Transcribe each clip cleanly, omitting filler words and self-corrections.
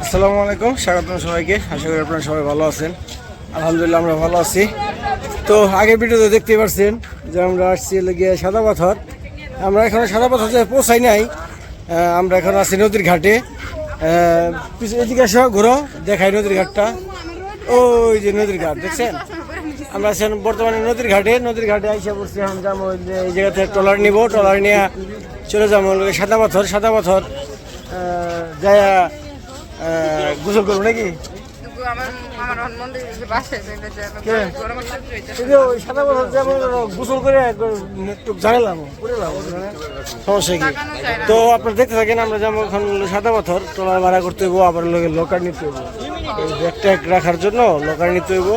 আসসালামু আলাইকুম, স্বাগতম সবাইকে। আশা করি আপনারা সবাই ভালো আছেন। আলহামদুলিল্লাহ আমরা ভালো আছি। তো আগের ভিডিওতে দেখতেই পাচ্ছেন যে আমরা আসছি গিয়ে সাদা পাথর। আমরা এখন সাদা পাথর যে পৌঁছাই নাই, আমরা এখন আছি নদীর ঘাটে। এদিকে এসে ঘুরো, দেখাই নদীর ঘাটটা। ওই যে নদীর ঘাট দেখছেন, আমরা আছি বর্তমানে নদীর ঘাটে। নদীর ঘাটে আইসা পড়ছি, এখন যাবো এই জায়গা থেকে ট্রলার নিব। ট্রলার নিয়ে চলে যাবো সাদা পাথর যায় গোসল করবো নাকি? সাদা পাথর যেমন গোসল করে একটু জানালাম সমস্যা কি। তো আপনারা দেখতে থাকেন, আমরা যেমন এখন সাদা পাথর ট্রলার ভাড়া করতে হইব, আবার লকার নিতে হইব, ব্যাগ ট্যাগ রাখার জন্য লকার নিতে হইব।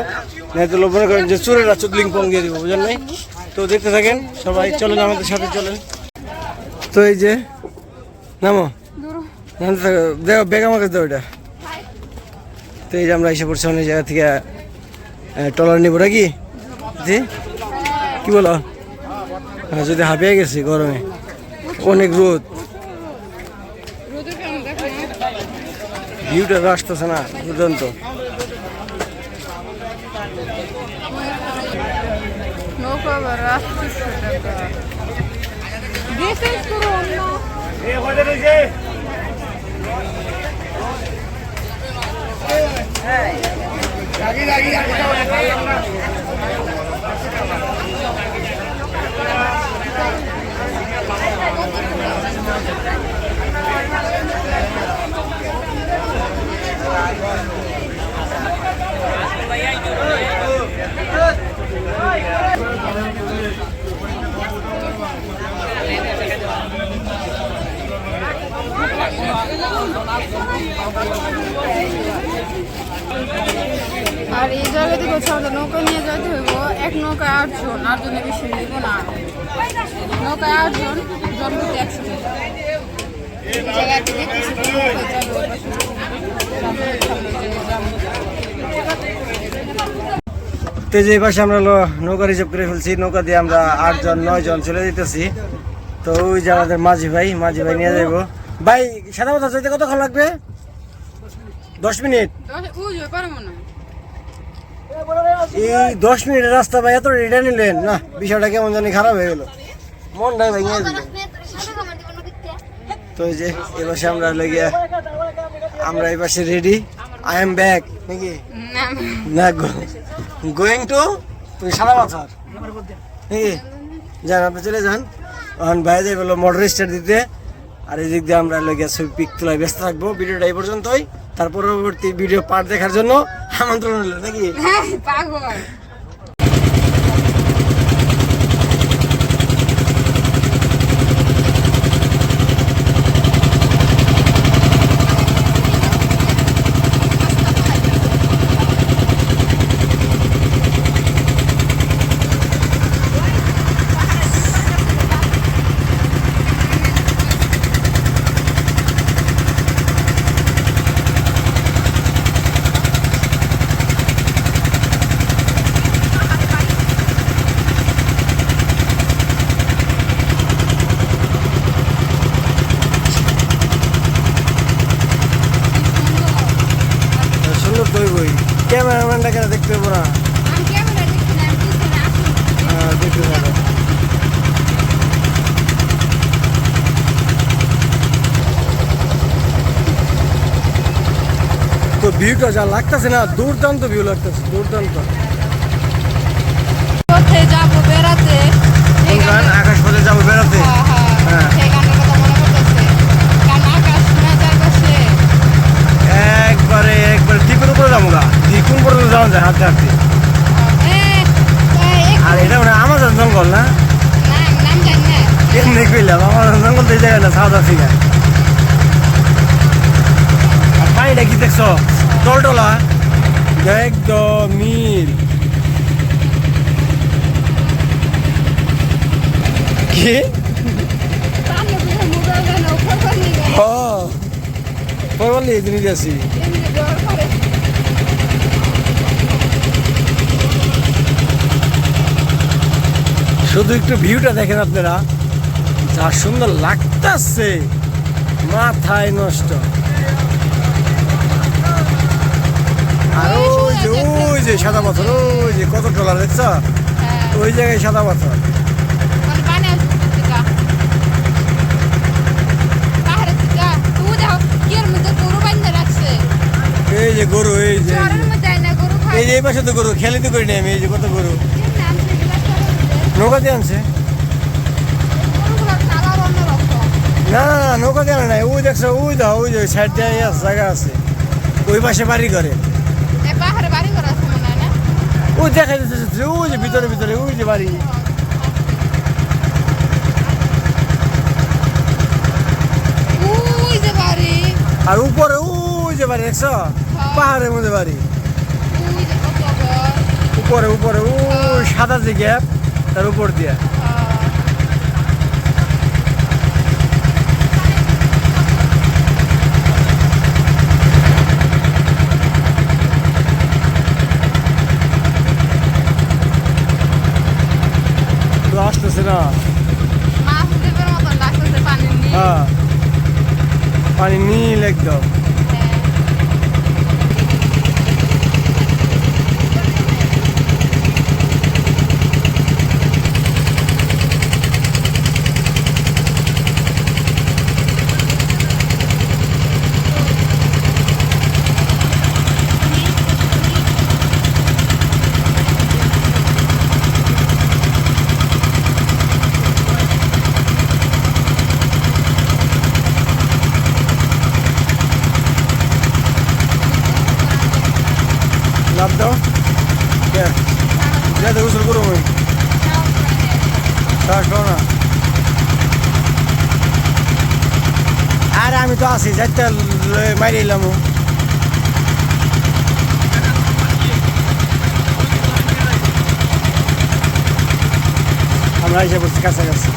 তো মনে করেন যে চোরেরা চুদলিং পং দিয়ে দিব, বুঝলেন নাই? তো দেখতে থাকেন সবাই, চলেন আমাদের সাথে চলেন। তো এই যে নামো, দেখো ব্যাগ আমাকে দাও এটা। তো এই যে আমরা এসে পড়ছি অনেক জায়গা থেকে ট্রলার নিব নাকি? জি কি বলো? হ্যাঁ, যদি হাঁপিয়ে গেছি গরমে, অনেক রোদ, ভিউটা আসতেছে না দুর্দান্ত। আর এই জায়গা থেকে হচ্ছে আমাদের নৌকা নিয়ে যেতে হইব। এক নৌকায় 8 জন, 8 জনের বেশি নিব না। নৌকায় 8 জন, জন প্রতি 100 টাকা। এই জায়গাতে দেখতেছি নৌকা যাবে, ওই পাশে তো যে পাশে আমরা নৌকা রিজার্ভ করে ফেলছি, নৌকা দিয়ে আমরা 8 জন 9 জন চলে যেতেছি। তো ওই যে আমাদের মাঝি ভাই নিয়ে যাবো। ভাই সাদা পাথর যাইতে কতক্ষণ লাগবে? 10 মিনিট। এই 10 মিনিটের রাস্তা ভাই এত রেডা নিলেন না, বিষয়টা কেমন জানি খারাপ হয়ে গেল, মনটাই ভেঙে দিল। তো এই যে এ পাশে আমরা লেগে, আমরা এই পাশে রেডি। আই এম ব্যাক নাকি না, গোয়িং টু সাদা পাথর নাকি? যান আপনি চলে যান। এখন বাইরে যাই বললো মোটর স্টার্ট দিতে, আর এই দিক দিয়ে আমরা লেগে পিক তোলায় ব্যস্ত থাকবো। ভিডিওটা এই পর্যন্তই, তার পরবর্তী ভিডিও পার্ট দেখার জন্য আমন্ত্রণ হলো নাকি? ক্যামেরাম্যানটা কেন দেখতে পাবো না? দেখতে পাবো। তো ভিউটা যা লাগতেছে না, দুর্দান্ত ভিউ লাগতেছে, দুর্দান্ত। যাবো বেড়াতে, আকাশ পথে যাবো বেড়াতে। হ্যাঁ, একবারে দ্বীপের উপরে যাবো গা, দ্বীপুর পর্যন্ত যাওয়া যায় হাঁটতে হাঁটতে। আর এটা মানে আমাজন জঙ্গল না, এমনি কইলাম আমাজন জঙ্গল তো এই জায়গায় না, সাউথ আফ্রিকায়। আর পানিটা কি দেখছো, টলটলা একদম নীল। কি বললি জিনিস আছি। শুধু একটু ভিউটা দেখেন আপনারা, যা সুন্দর লাগতেছে, মাথায় নষ্ট। সাদা পাথর, ওই যে কত ট্রলার দেখছো, ওই জায়গায় সাদা পাথর। মানে পানি আসছে থেকে পাহাড়ের থেকে তুই দেখো কি এর মধ্যে গরু বাঁধতে রাখছে। এই যে গরু, এই যে চরের মধ্যে যায় না গরু খায়। এই যে এই পাশে তো গরু, খেয়ালি তো করি না আমি। এই যে কত গরু নৌকা দিয়ে আনছে। গরুগুলোর কালার অন্যরকম। না না না, নৌকা দিয়ে আনে নাই। ওই দেখছো, ওই দাও, ওই যে সাইড দিয়ে জায়গা আছে, ওই পাশে বাড়ি করে। এই পাহাড়ে বাড়ি ঘর আছে মনে হয় না? ওই দেখা যাচ্ছে, ওই যে ভিতরে ভিতরে ওই যে বাড়ি। ওই যে বাড়ি, আর উপরে ওই যে বাড়ি দেখছো, পাহাড়ের মধ্যে বাড়ি। ওই যে কত ঘর। উপরে উপরে ওই সাদা যে গ্যাপ, তার উপর দিয়ে। আসতেছে না, মাছ দেবের মতন লাগতেছে পানি নিয়ে। হ্যাঁ পানি নীল একদম। লাভ দাও, যাতে গোসল করবো আমি। শ্বাস পাও না। আরে আমি তো আছি, যাইতে মারি এলাম। আমরা এসে পড়ছি কাছাকাছি।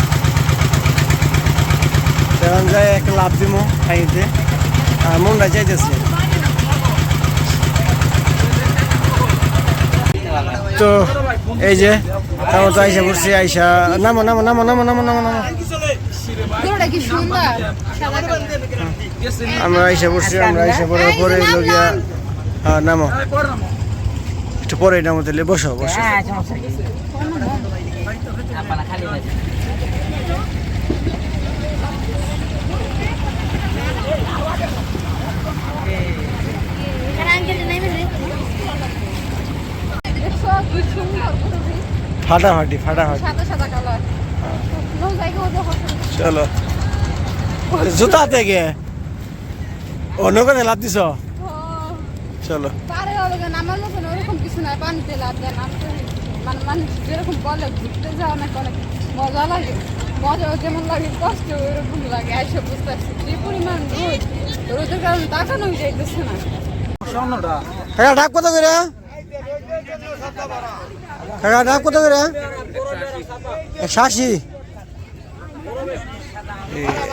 তখন যাই একটা লাভ দিব খাইতে, আর মনটা চাইতেছে। তো এই যে আমরা তো আইসা পড়ছি, আইসা নামো নামো নামো নামো নামো নামো নামো। গরুটা কি সুন্দর সাদা কালো। আমরা আইসা পড়ছি, আমরা আইসা পড়ার পরে লগিয়া। হ্যাঁ নামো, একটু পরে নামো, তাহলে বসো বসো। দেখছো কি সুন্দর গরুটি। ফাটাফাটি ফাটাফাটি। সাদা সাদা কালার। নৌকায় দেখো। চলো জুতা থেকে ও নৌকাতে লাভ দিছ। চলো পারে ওরকম নামার মতন ওরকম কিছু নাই, পানিতে লাভ দেয় নামতে। মানে মানুষ যেরকম বলে ঘুরতে যাওয়া না অনেক মজা লাগে, মজা যেমন লাগে কষ্ট ওরকম লাগে। আইসা বুঝতে পারছি যে পরিমাণ রোদ, রোদের কারণে তাকানো যাইতেছে না। কাকা ডাক কত করে? কাকা ডাক কত করে? 180।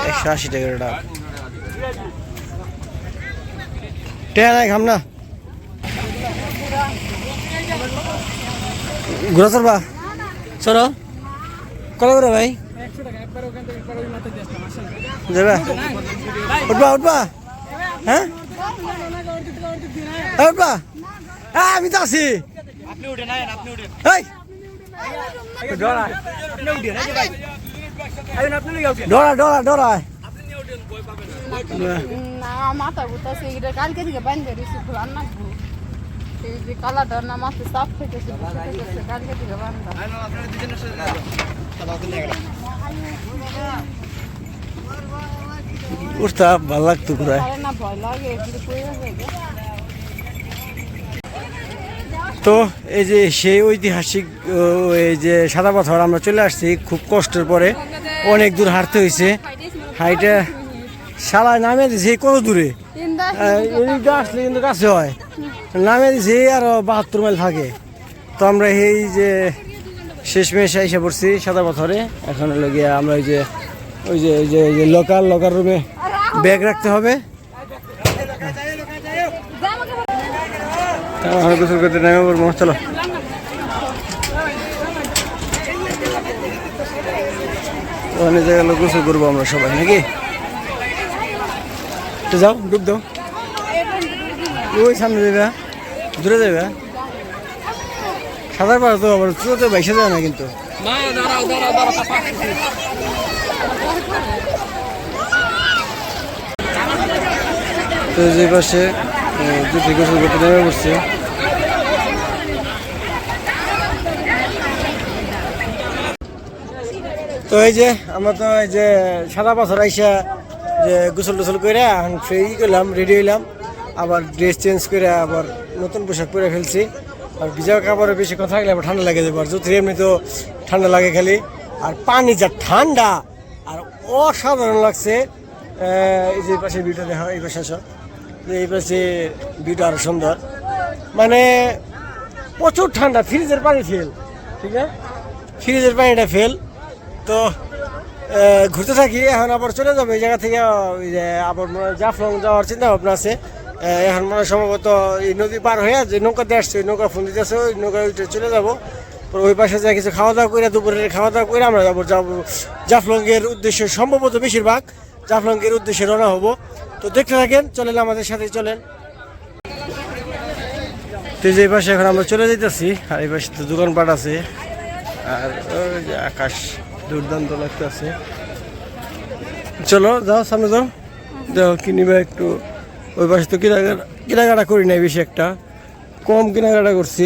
180 টাকার ডাক। টেয়া নাই খাম না। ঘোরা চলবা চলো। কত করে ভাই? যাবা উঠবা উঠবা? হ্যাঁ উঠবা? আমি তো আছি। ডরা ডরা ডরা। না মাথা ঘুরতেছে, এটা কালকে থেকে বান্ধে দিয়েছি রান্না করবো। এই যে কালাটা না মাথা সাফ হইতেছে, কালকে থেকে বান্ধা। উঠতা ভালো লাগতো ঘুরায়। আরে না ভয় লাগে, একটু পড়ে যাবে। তো এই যে সেই ঐতিহাসিক এই যে সাদা পাথর আমরা চলে আসছি খুব কষ্টের পরে, অনেক দূর হাঁটতে হয়েছে। হাইটে শালায় নামে দিছে কত দূরে, এদিকটা আসলে কিন্তু কাছে হয়। নামে দিছে আরো 72 মাইল থাকে। তো আমরা এই যে শেষমেশ এসে পড়ছি সাদা পাথরে। এখন হলো গিয়ে আমরা ওই যে লকার রুমে ব্যাগ রাখতে হবে। আমরা গোসল করতে নেমে পড়বো, চলো। ওখানে জায়গা গোসল করবো আমরা সবাই নাকি? তো যাও ডুব দাও, ওই সামনে যাবে, দূরে যাবে। সাঁতার পাড়া তো আবার চুলোতে বাইসে যায় না কিন্তু। তো যে পাশে দুটি গোসল করতে নেমে পড়ছে। তো এই যে আমরা তো এই যে সাদা পাথর আইসা যে গোসল টোসল করে এখন ফ্রি করলাম, রেডি হইলাম, আবার ড্রেস চেঞ্জ করে আবার নতুন পোশাক পরে ফেলছি। আর ভিজা কাপড়ে বেশিক্ষণ থাকলে আবার ঠান্ডা লেগে যাবে, আর যদি এমনি তো ঠান্ডা লাগে খালি। আর পানি যা ঠান্ডা আর অসাধারণ লাগছে। এই যে পাশে ভিউটা দেখা, এই পাশে আসো, এই পাশে ভিউটা আরো সুন্দর, মানে প্রচুর ঠান্ডা, ফ্রিজের পানি ফেল, ঠিক আছে, ফ্রিজের পানিটা ফেল। তো ঘুরতে থাকি, এখন আবার চলে যাবো এই জায়গা থেকে। ওই যে আবার জাফলং যাওয়ার চিন্তা ভাবনা আছে। এখন মানে সম্ভবত এই নদী পার হয়ে যে নৌকাতে আসছে, ওই নৌকা ফোন দিতেছে, ওই নৌকা উঠে চলে যাবো। ওই পাশে যা কিছু খাওয়া দাওয়া করে, দুপুরের খাওয়া দাওয়া করে আমরা যাবো জাফলংয়ের উদ্দেশ্যে, সম্ভবত বেশিরভাগ জাফলংয়ের উদ্দেশ্যে রওনা হবো। তো দেখতে থাকেন, চলেন আমাদের সাথে চলেন। তো যে পাশে এখন আমরা চলে যেতেছি, আর এই পাশে তো দোকানপাট আছে, আর ওই যে আকাশ দুর্দান্ত লাগতেছে। চলো যাও, সামনে যাও, যাও কিনিবা একটু। ওই পাশে তো কেনাকাটা করি নাই বেশি, একটা কম কেনাকাটা করছি।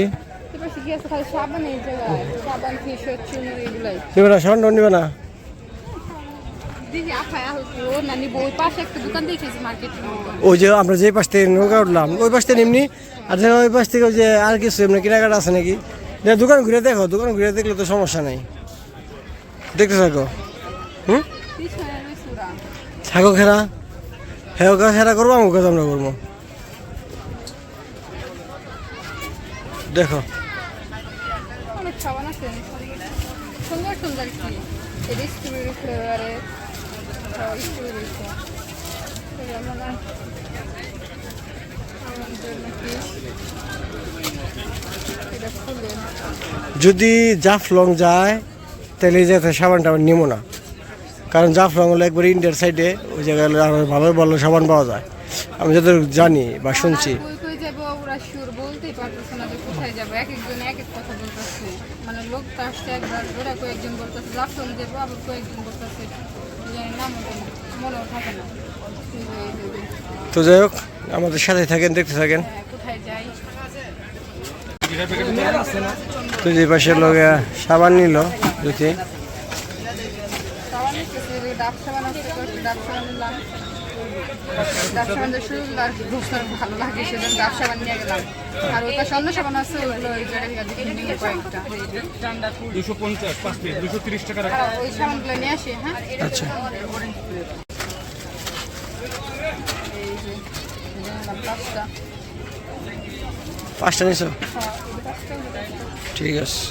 নিবে না, সাবান নিবে না? ওই যে আমরা যে পাশ থেকে নৌকা উঠলাম, ওই পাশ থেকে এমনি, আর ওই পাশ থেকে ওই যে আর কিছু এমনি কেনাকাটা আছে নাকি? দোকান ঘুরে দেখো, দোকান ঘুরে দেখলে তো সমস্যা নাই, দেখতে থাকো। থাকো খেরা, হ্যাঁ খেরা করবো, আমার কাজ আমরা করবো। দেখো যদি জাফলং যায় তাহলে এই জায়গাতে সাবানটা আবার নিবো না, কারণ জাফলং হলো একবার ইন্ডিয়ার সাইডে, ওই জায়গায় আরো ভালো ভালো সাবান পাওয়া যায়, আমি যত জানি বা শুনছি। তো যাই হোক, আমাদের সাথে থাকেন, দেখতে থাকেন। তো যে পাশে লোক সাবান নিল দুটি, ভালো লাগে সেজন্য ডাব সাবান নিয়ে গেলাম। আর ওই পাশে অন্য সাবান আছে, ওইগুলো ওই জায়গায় কয়েকটা 250 5 পিস 230 টাকা রাখা। ওই সাবানগুলো নিয়ে আসি। হ্যাঁ, আচ্ছা পাঁচটা নিছো, ঠিক আছে।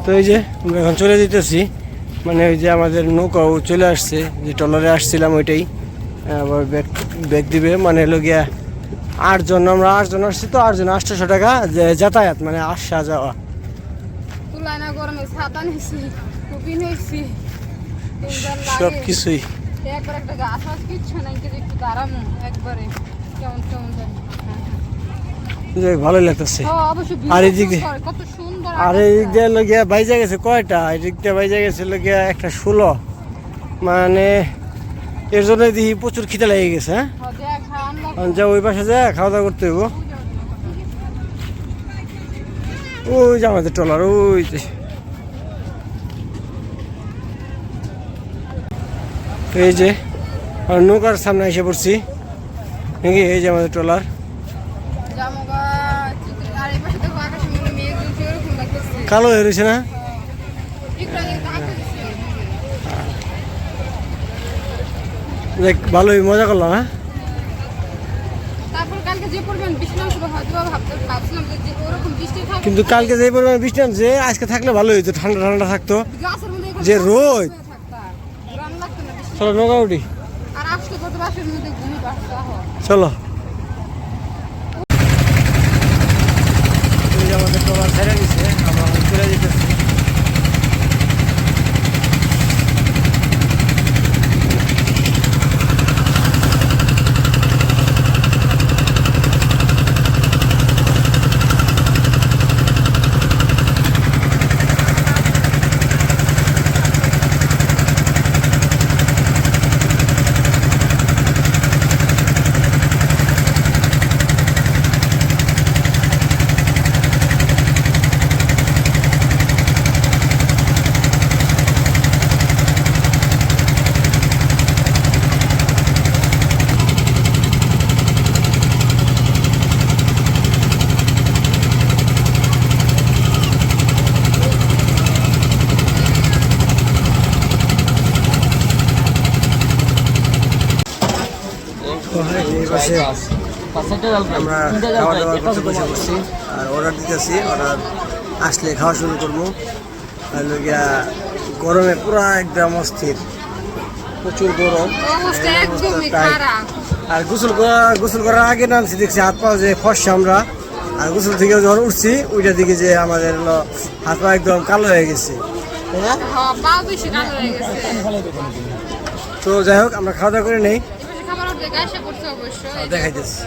তো এই যে আমরা এখন চলে যেতেছি, মানে ওই যে আমাদের নৌকাও চলে আসছে, যে ট্রলারে আসছিলাম ওইটাই আবার ব্যাগ দিবে, মানে হলো গিয়া 8 জন, আমরা 8 জন আসছি, তো 8 জন 800 টাকা যাতায়াত, মানে আসা যাওয়া। সব কিছুই ভালোই লাগতেছে। আর এই দিক আর এই দিক দিয়ে লগিয়া বাইজা গেছে কয়টা, এই দিক দিয়ে বাইজা গেছে লগিয়া একটা 16, মানে এর জন্য দেখি প্রচুর খিদে লেগে গেছে। হ্যাঁ, যা ওই পাশে যা খাওয়া দাওয়া করতে হইব। ওই যে আমাদের ট্রলার, ওই যে এই যে নৌকার সামনে এসে পড়ছি নাকি, এই যে আমাদের ট্রলার। কালো হয়ে রয়েছে না, দেখ ভালোই মজা করলাম। হ্যাঁ, কিন্তু কালকে যে পরিমাণে বৃষ্টি নামছে, আজকে থাকলে ভালো হইতো, ঠান্ডা ঠান্ডা থাকতো, যে রোদ। চলো নৌকা উঠি, চলো। আমাদের ট্রলার ছেড়ে দিচ্ছে, আমরা চলে যেতেছি। বসে আমরা খাওয়া দাওয়া করতে বসে বসছি আর অর্ডার দিতেছি। অর্ডার আসলে খাওয়া শুরু করবো। আর লগিয়া গরমে পুরা একদম অস্থির, প্রচুর গরম। অবস্থা একদমই তাই। খারাপ। আর গোসল করার আগে নামছি, দেখছি হাত পা যে ফর্সা আমরা। আর গোসল থেকে যখন উঠছি ওইটা দিকে যে আমাদের হলো হাত পা একদম কালো হয়ে গেছে, তাই না? হ্যাঁ, পাও বেশি কালো হয়ে গেছে। তো যাই হোক আমরা খাওয়া দাওয়া করে নেই, এবার খাবার অর্ধেক আশা করছে অবশ্য। দেখাইতেছি।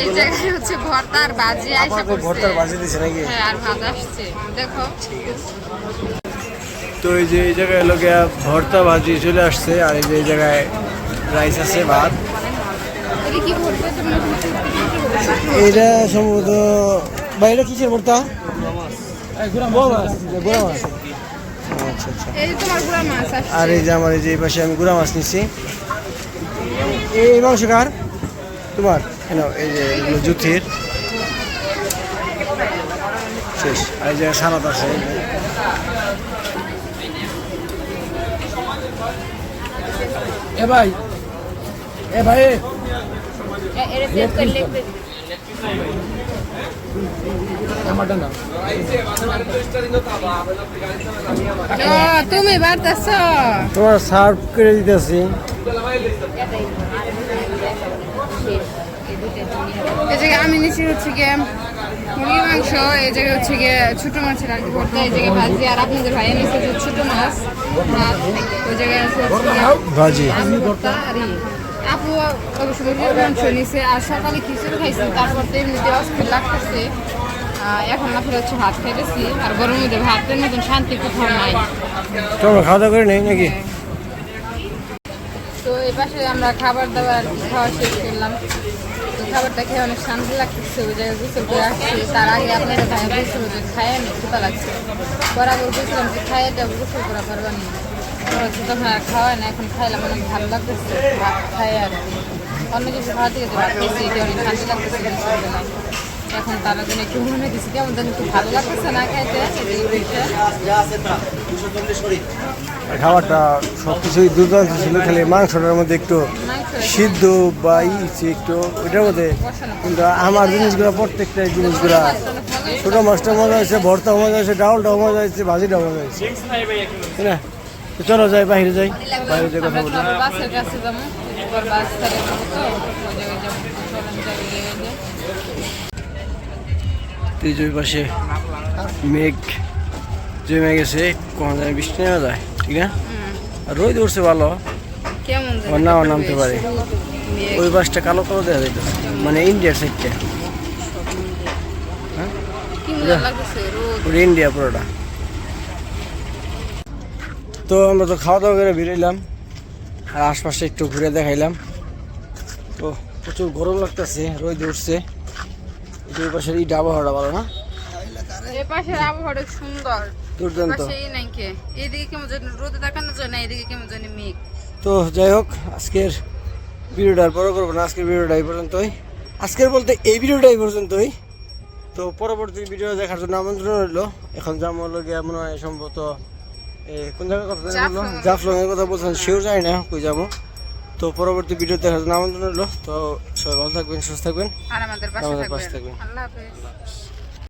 এই জায়গায় হচ্ছে ভর্তা আর ভাজি আশা করছে। ভর্তার বাজি দিছে নাকি? হ্যাঁ, আর ভাত আসছে দেখো। তো এই যে এই জায়গায় লোকে ভর্তা ভাজি চলে আসছে। আর এই যে এই জায়গায় রাইস আছে, ভাত। এটা কি ভর্তা তুমি? এটা সম্ভবত বাইরে কিসের ভর্তা? বড় মাছ। আচ্ছা আচ্ছা। এই যে তোমার গুড়া মাছ আসছে। আর এই যে আমার এই যে এই পাশে আমি গুড়া মাছ নিচ্ছি। এই মাংস কার? তোমার? কেন এই যে এগুলো জুথির শেষ। আর এই যে সালাদ আছে। এ ভাই এটা সেভ করে লিখবে। তুমি বাড়তেছ। তোমার সার্ভ করে দিতেছি। এই জায়গায় আমি নিচ্ছি হচ্ছে গিয়ে মুরগির মাংস, এই জায়গায় হচ্ছে গিয়ে ছোট মাছের আর কি ভর্তা, এই জায়গায় ভাজি। আর আপনাদের ভাই নিচ্ছে যে ছোট মাছ ভাত, ওই জায়গায় আছে হচ্ছে গিয়ে ভাজি। আলু ভর্তা। আর আপু অবশ্য মুরগির মাংস নিছে। আর সকালে খিচুড়ি খাইছি, তারপর তো এমনিতে অস্থির লাগতেছে। এখন আপনার হচ্ছে ভাত খাইতেছি। আর গরমের মধ্যে ভাতের মতন শান্তি কোথাও নাই। তোমরা খাওয়া দাওয়া করে নেই নাকি? তো এই পাশে আমরা খাবার দাবার খাওয়া শেষ করলাম। তো খাবারটা খেয়ে অনেক শান্তি লাগতেছে। ওই জায়গায় গোসল করে আসছি। তার আগে আপনারা ভাই বলছিল যে খায় অনেক ক্ষুধা লাগছে। বরাবর বলছিলাম যে খাইয়ে যাবো, গোসল করা পারবেন না। তখন আর খাওয়ায় না, এখন খাইলাম অনেক ভালো লাগতেছে। ভাত খাই আর কি অন্য কিছু খাওয়া থেকে যে ভাত খেয়েছি, এটা অনেক শান্তি লাগতেছে গোসলবেলায়। এখন তারা জন্য একটু মনে দিচ্ছি কেমন যেন একটু ভালো লাগতেছে না খাইতে। খাবারটা সবকিছুই দুর্দান্ত ছিল, খালি মাংসটার মধ্যে একটু সিদ্ধ বা একটু ওইটার মধ্যে। কিন্তু আমার জিনিসগুলো প্রত্যেকটা জিনিসগুলো, ছোটো মাছটা মজা হয়েছে, ভর্তা মজা হয়েছে, ডাউলটাও মজা হয়েছে, ভাজিটাও মজা হয়েছে, তাই না? তো চলো যাই, বাইরে যাই, বাইরে যাই কথা বলি। বাসের কাছে যাবো, বাস ছেড়ে যাবো, তো ওই জায়গায় যাবো। এই যে পাশে মেঘ জমে গেছে, কখন জানি বৃষ্টি নেমে যায়, ঠিক না? আর রোদ উঠছে ভালো, কেমন নাও নামতে পারে। ওই বাসটা কালো কালো দেখা যাইতেছে, মানে ইন্ডিয়ার সাইডটা, কি মজা লাগতেছে রোদ। ওটা ইন্ডিয়া পুরোটা। তো আমরা তো খাওয়া দাওয়া করে বেরোইলাম আর আশপাশে একটু ঘুরে দেখাইলাম। তো প্রচুর গরম লাগতেছে, রোদ উঠছে। এই পাশের এই আবহাওয়াটা ভালো না? এই পাশের আবহাওয়া সুন্দর, দুর্দান্ত। পাশেই নাকি এইদিকে কেমন জানি রোদে দেখানো যায় না, এইদিকে কেমন জানি মেঘ। তো যাই হোক, আজকের ভিডিওটা আর বড় করবো না। আজকের ভিডিওটা এই পর্যন্তই। আজকের বলতে এই ভিডিওটা এই পর্যন্তই। তো পরবর্তী ভিডিও দেখার জন্য আমন্ত্রণ রইল। এখন যাবো হলো গিয়ে মনে হয় সম্ভবত কোন জায়গার কথা বললো, জাফলংয়ের কথা বলছেন, সেও জানি না কই যাবো। তো পরবর্তী ভিডিও দেখার জন্য আমন্ত্রণ রইল। তো সবাই ভালো থাকবেন, সুস্থ থাকবেন, আর আমাদের আমাদের পাশে পাশে থাকবেন। থাকবেন। আল্লাহ হাফেজ।